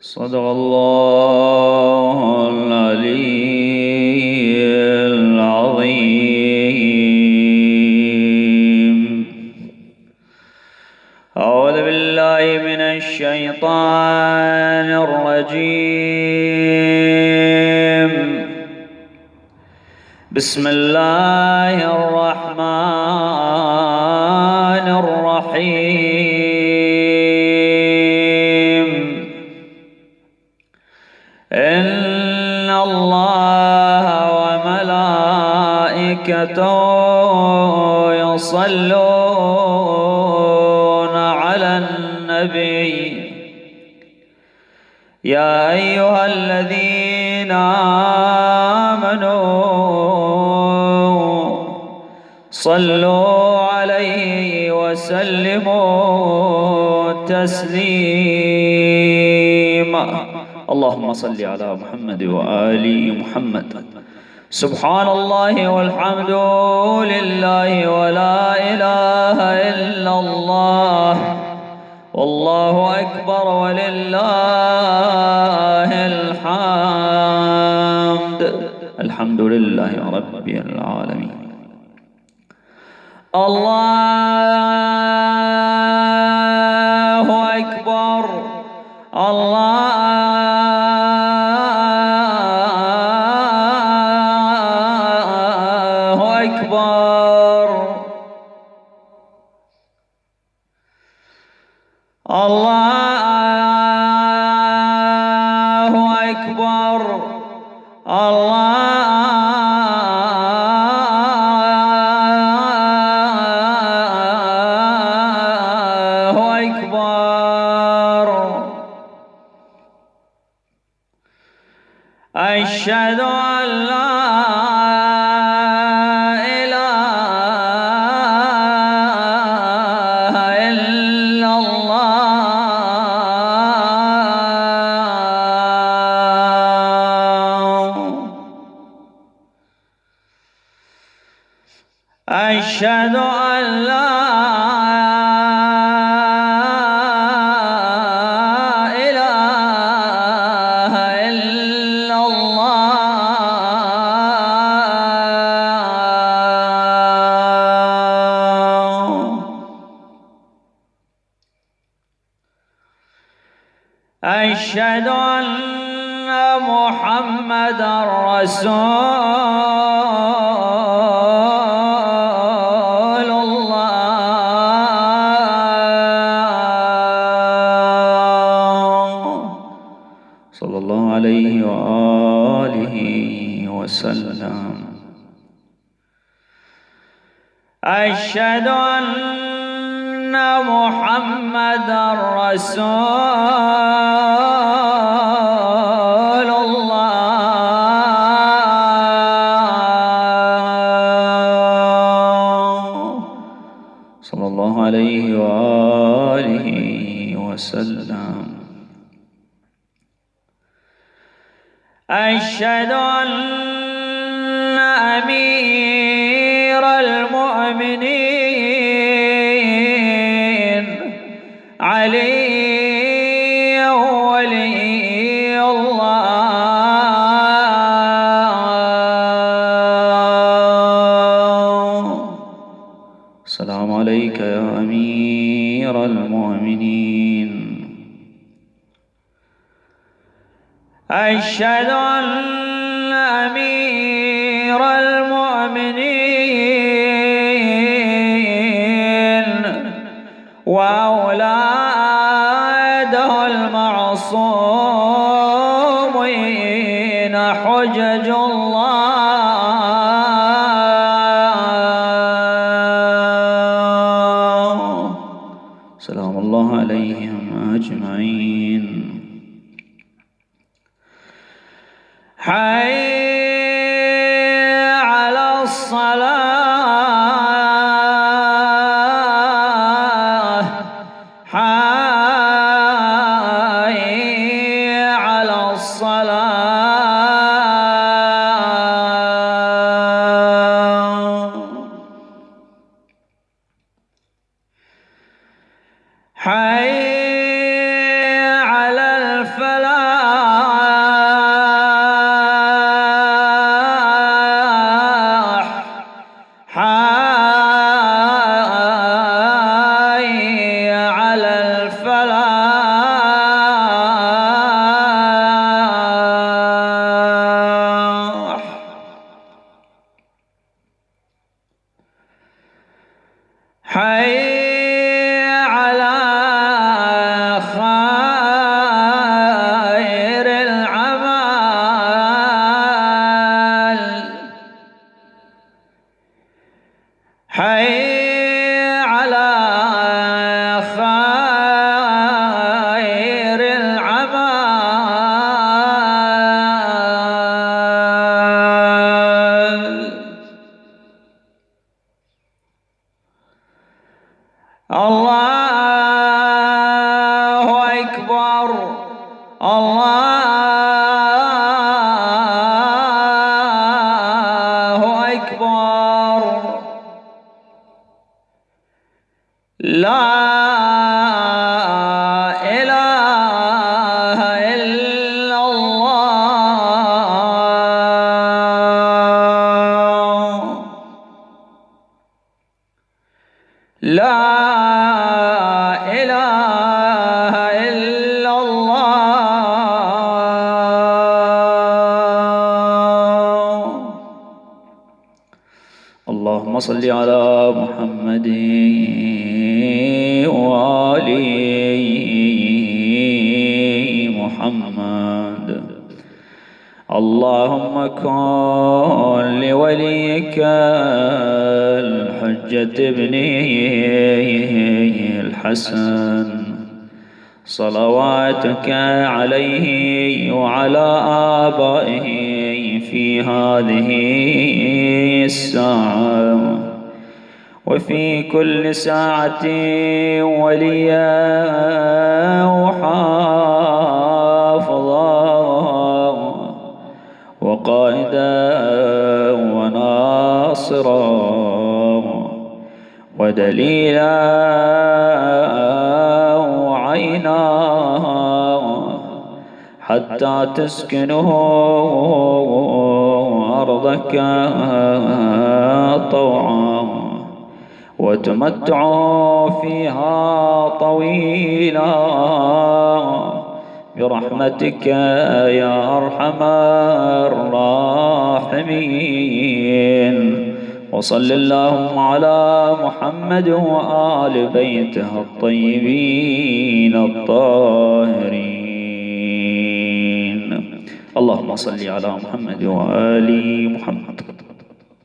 صدق الله العلي العظيم. أعوذ بالله من الشيطان الرجيم. بسم الله الرحمن الرحيم. إن الله وملائكته يصلون على النبي يا أيها الذين آمنوا صلوا عليه وسلموا تسليما. اللهم صل على محمد وآل محمد. سبحان الله والحمد لله ولا إله إلا الله والله أكبر ولله الحمد. الحمد لله رب العالمين. الله أكبر. الله أكبر. الله أكبر. الله أكبر. أشهد أن لا إله إلا الله. أشهد أن لا إله إلا الله. أشهد أن محمدًا رسول الله صلى الله عليه وآله وسلم. أشهد أن محمدًا رسول الله صلى الله عليه وآله وسلم. أشهد أن أمير المؤمنين علي ولي الله. السلام عليك يا أمير المؤمنين. أشهد أن أمير المؤمنين وأولاده المعصومين حجج الله سلام الله عليهم أجمعين. حي على الصلاة. حي على الصلاة. حي على الفلاح. حي على خير العمل حي على خير العمل الله أكبر الله أكبر لا إله إلا الله لا إله إلا الله اللهم صل على محمد وآل محمد اللهم كن لوليك الحجة ابن الحسن صلواتك عليه وعلى آبائه في هذه الساعة وفي كل ساعة وليا وحافظا وقائدا وناصرا ودليلا وعينا حتى تسكنه أرضك طوعا وتمتعوا فيها طويلا برحمتك يا أرحم الراحمين وصل اللهم على محمد وآل بيته الطيبين الطاهرين اللهم صل على محمد وآل محمد